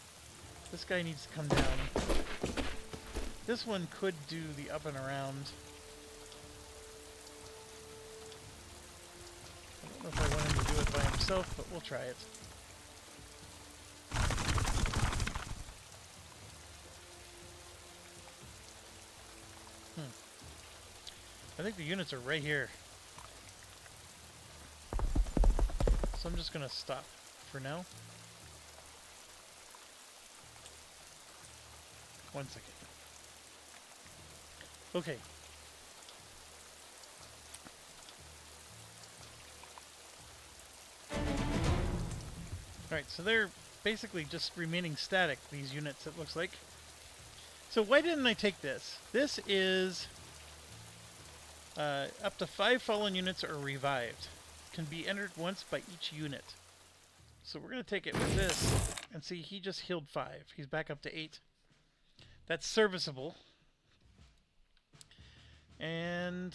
This guy needs to come down. This one could do the up and around. I don't know if I want him to do it by himself, but we'll try it. I think the units are right here. So I'm just gonna stop for now. One second. Okay. Alright, so they're basically just remaining static, these units, it looks like. So why didn't I take this? This is up to 5 fallen units are revived. Can be entered once by each unit. So we're going to take it with this, and see, he just healed 5. He's back up to 8. That's serviceable. And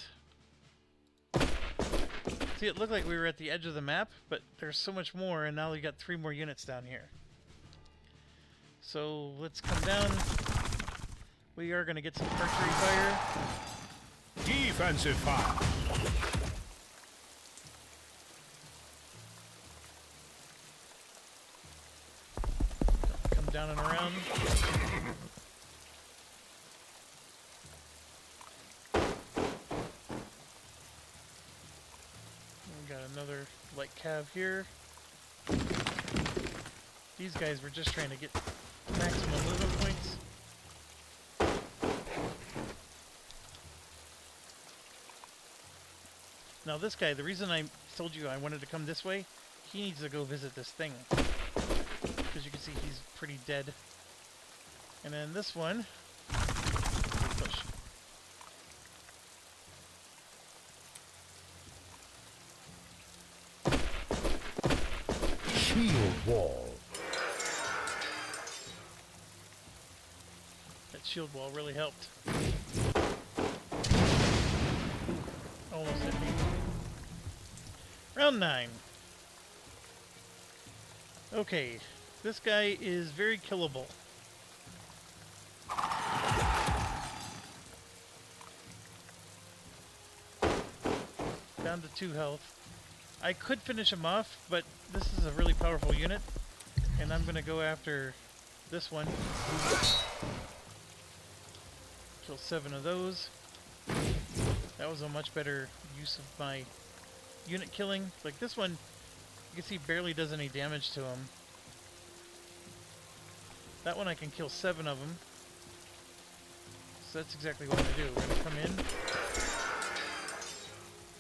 see, it looked like we were at the edge of the map, but there's so much more, and now we got 3 more units down here. So let's come down. We are going to get some archery fire. Defensive fire. Come down and around. We got another light cav here. These guys were just trying to get maximum movement points. Now this guy, the reason I told you I wanted to come this way, he needs to go visit this thing. Because you can see he's pretty dead. And then this one, push. Shield wall. That shield wall really helped. Almost hit me. Round 9. Okay, this guy is very killable. Down to 2 health. I could finish him off, but this is a really powerful unit, and I'm gonna go after this one. Kill 7 of those. That was a much better use of my unit killing. Like this one, you can see barely does any damage to him. That one I can kill 7 of them. So that's exactly what I'm going to do. We're going to come in.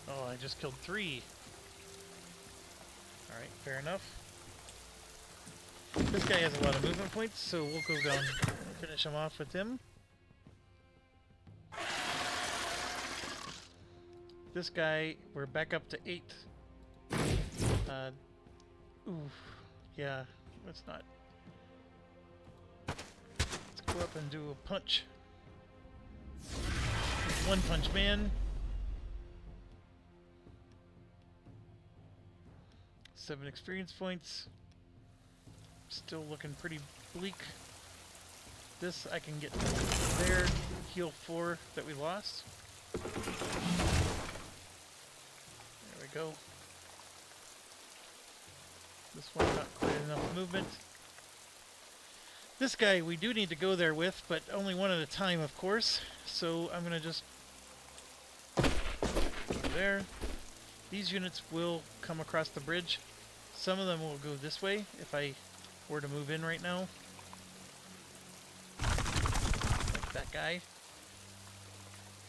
Oh, I just killed 3. Alright, fair enough. This guy has a lot of movement points, so we'll go down and finish him off with him. This guy, we're back up to 8. Ooh, yeah, let's not. Let's go up and do a punch. One Punch Man. 7 experience points. Still looking pretty bleak. This I can get there. Heal 4 that we lost. There we go. This one not quite enough movement. This guy we do need to go there with, but only one at a time, of course. So I'm going to just go there. These units will come across the bridge. Some of them will go this way if I were to move in right now. Like that guy.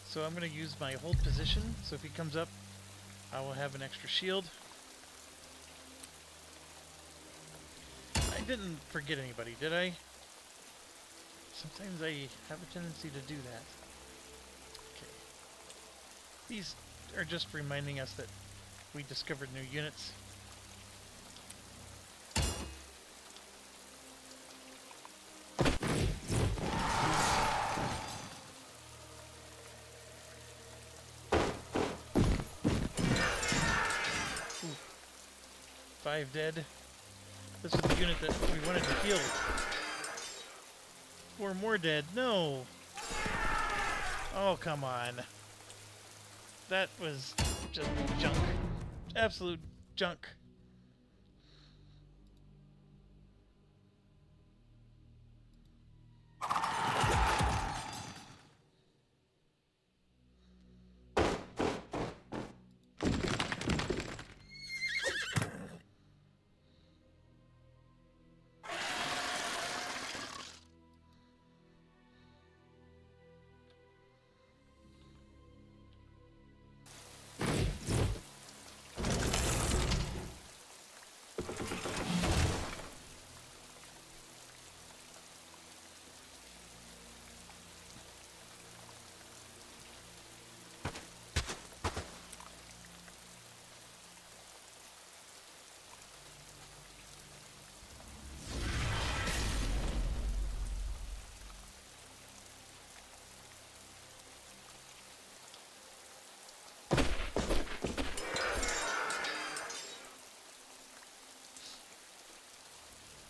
So I'm going to use my hold position, so if he comes up, I will have an extra shield. I didn't forget anybody, did I? Sometimes I have a tendency to do that. Okay. These are just reminding us that we discovered new units. Ooh. 5 dead. This is the unit that we wanted to heal. 4 more dead. No! Oh, come on. That was just junk. Absolute junk.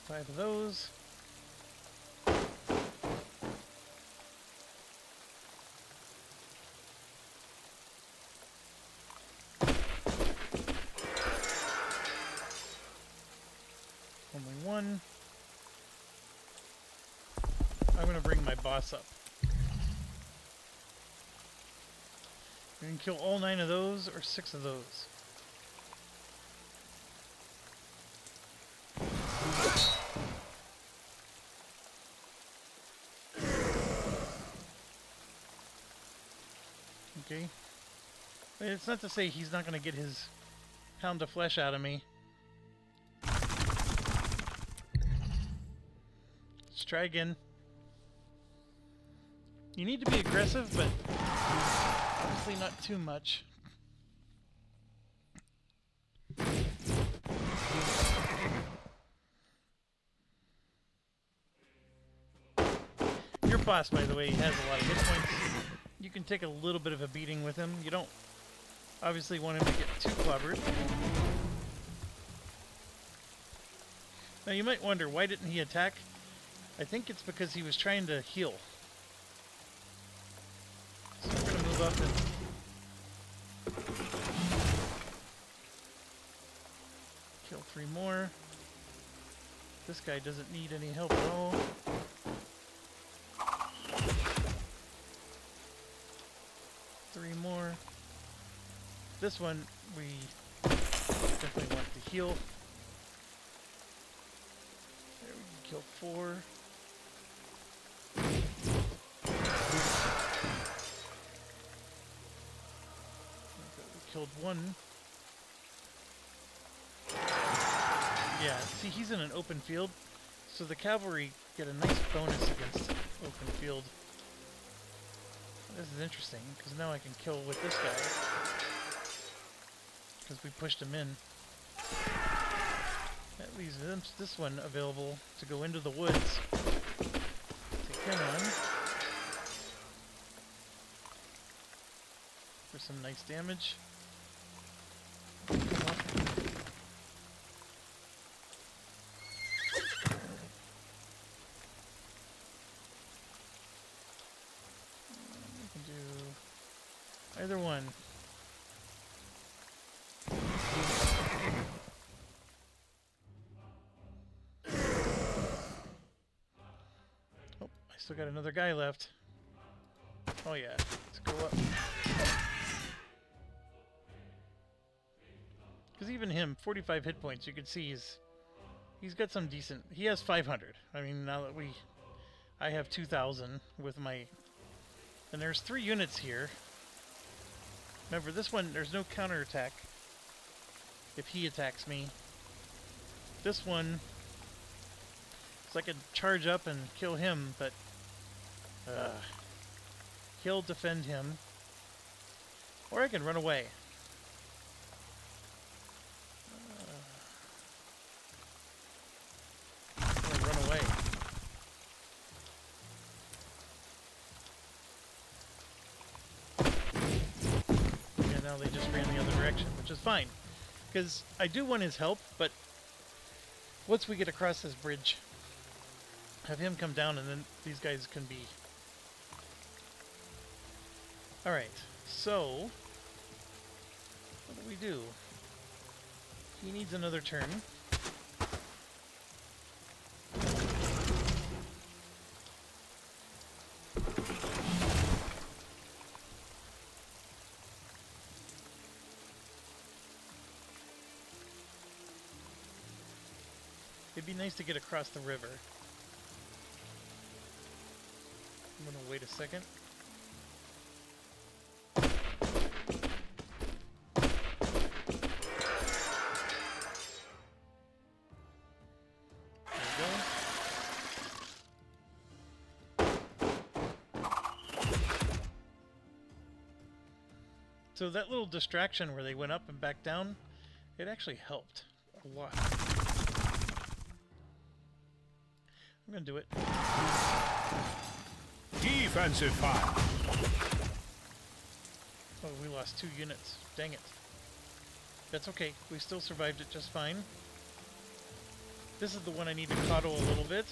5 of those. Only one. I'm going to bring my boss up. You can kill all 9 of those or 6 of those. Okay. It's not to say he's not going to get his pound of flesh out of me. Let's try again. You need to be aggressive, but obviously not too much. Your boss, by the way, has a lot of hit points. You can take a little bit of a beating with him. You don't obviously want him to get too clobbered. Now you might wonder, why didn't he attack? I think it's because he was trying to heal. So we're going to move up and kill 3 more. This guy doesn't need any help at all. Three more. This one we definitely want to heal. There, we can kill 4. We killed 1. Yeah, see, he's in an open field, so the cavalry get a nice bonus against open field. This is interesting, because now I can kill with this guy. Because we pushed him in. That leaves this one available to go into the woods. Take him on. For some nice damage. Either one. Oh, I still got another guy left. Oh yeah, let's go up. Because even him, 45 hit points, you can see he's got some decent. He has 500. I mean, now that I have 2,000 with my. And there's 3 units here. Remember, this one, there's no counterattack if he attacks me. This one, so I could charge up and kill him, but he'll defend him. Or I can run away. I'm gonna run away. Now they just ran the other direction, which is fine. Because I do want his help, but once we get across this bridge, have him come down and then these guys can be... Alright, so... what do we do? He needs another turn. It'd be nice to get across the river. I'm gonna wait a second. There we go. So that little distraction where they went up and back down, it actually helped a lot. I'm gonna do it. Defensive fire. Oh, we lost 2 units. Dang it. That's okay. We still survived it just fine. This is the one I need to coddle a little bit.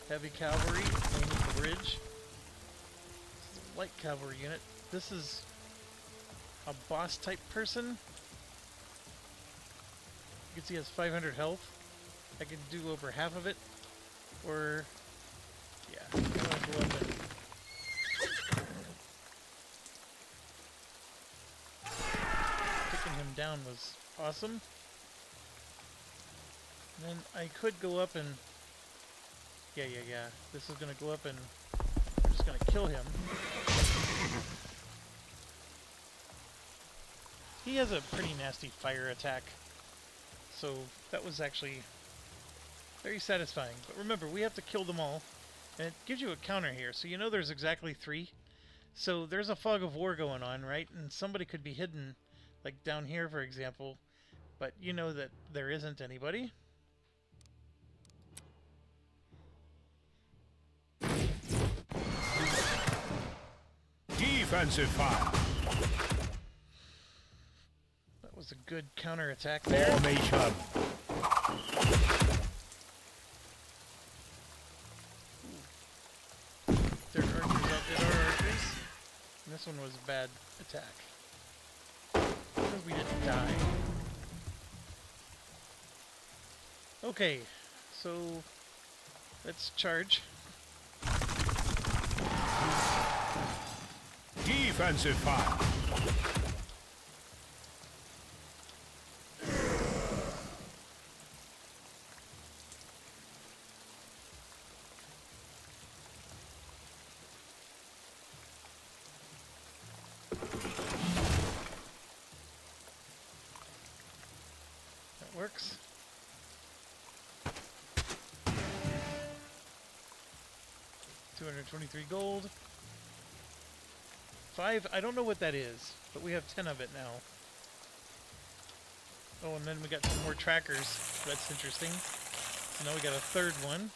Heavy cavalry, aiming the bridge. This is a light cavalry unit. This is a boss type person. You can see he has 500 health. I can do over half of it. Or, yeah, I'm gonna go up and taking him down was awesome. And then I could go up and... Yeah. This is going to go up and I'm just going to kill him. He has a pretty nasty fire attack. So that was actually very satisfying. But remember, we have to kill them all. And it gives you a counter here. So you know there's exactly 3. So there's a fog of war going on, right? And somebody could be hidden, like down here, for example. But you know that there isn't anybody. Defensive fire. That was a good counter-attack there. Formation. Their archers outdid our archers. And this one was a bad attack. Because we didn't die. Okay, so let's charge. Defensive fire. That works. $223 gold. 5, I don't know what that is, but we have 10 of it now. Oh, and then we got some more trackers. That's interesting. So now we got a 3rd one.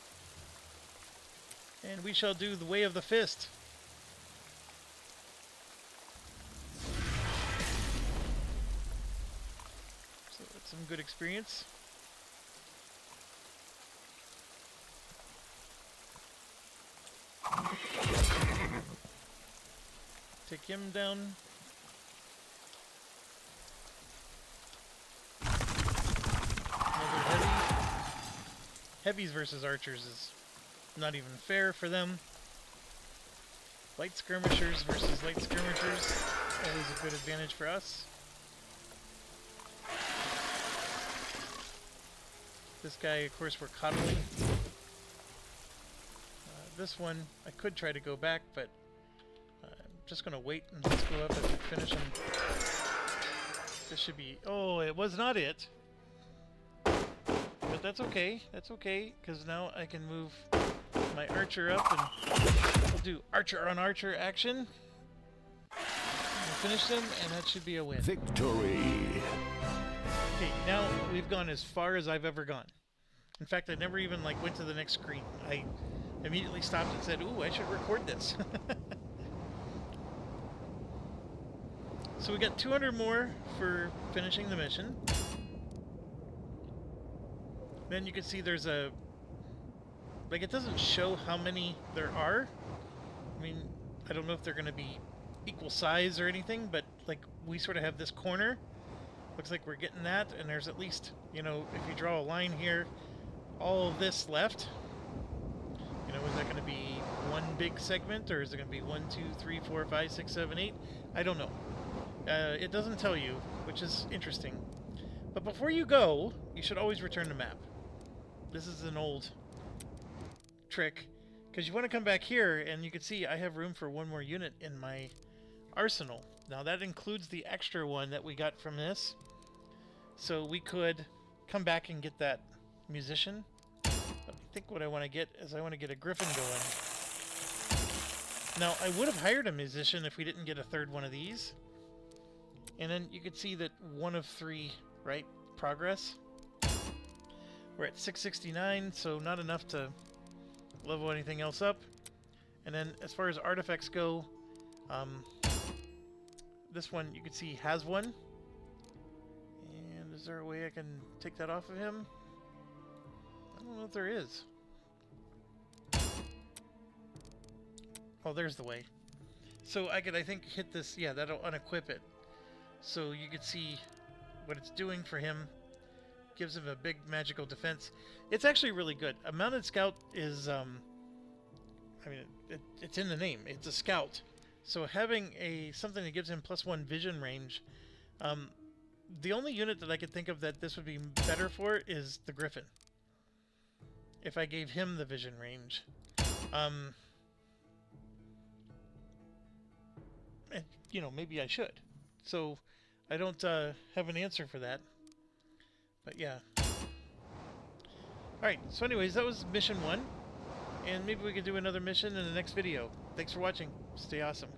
And we shall do the Way of the Fist. So that's some good experience. Take him down. Another heavy. Heavies versus archers is not even fair for them. Light skirmishers versus light skirmishers. Always a good advantage for us. This guy, of course, we're coddling. This one, I could try to go back, but just gonna wait and just go up and finish him. This should be... Oh, it was not it. But that's okay. That's okay, because now I can move my archer up and we'll do archer on archer action. And finish them, and that should be a win. Victory. Okay, now we've gone as far as I've ever gone. In fact, I never even went to the next screen. I immediately stopped and said, ooh, I should record this. So we got 200 more for finishing the mission. Then you can see there's a... it doesn't show how many there are. I mean, I don't know if they're going to be equal size or anything, but, we sort of have this corner. Looks like we're getting that, and there's at least, if you draw a line here, all of this left. Is that going to be one big segment, or is it going to be 1, 2, 3, 4, 5, 6, 7, 8? I don't know. It doesn't tell you, which is interesting. But before you go, you should always return the map. This is an old trick, because you want to come back here, and you can see I have room for one more unit in my arsenal. Now that includes the extra one that we got from this. So we could come back and get that musician. But I think what I want to get is I want to get a griffin going. Now I would have hired a musician if we didn't get a 3rd one of these. And then you could see that 1 of 3, right? Progress. We're at 669, so not enough to level anything else up. And then as far as artifacts go, this one you can see has one. And is there a way I can take that off of him? I don't know if there is. Oh, there's the way. So I could, I think, hit this. Yeah, that'll unequip it. So you could see what it's doing for him. Gives him a big magical defense. It's actually really good. A mounted scout is, I mean, it's in the name. It's a scout. So having something that gives him +1 vision range, the only unit that I could think of that this would be better for is the Griffin. If I gave him the vision range. And, you know, maybe I should. So I don't have an answer for that. But yeah. Alright, so anyways, that was mission 1. And maybe we could do another mission in the next video. Thanks for watching. Stay awesome.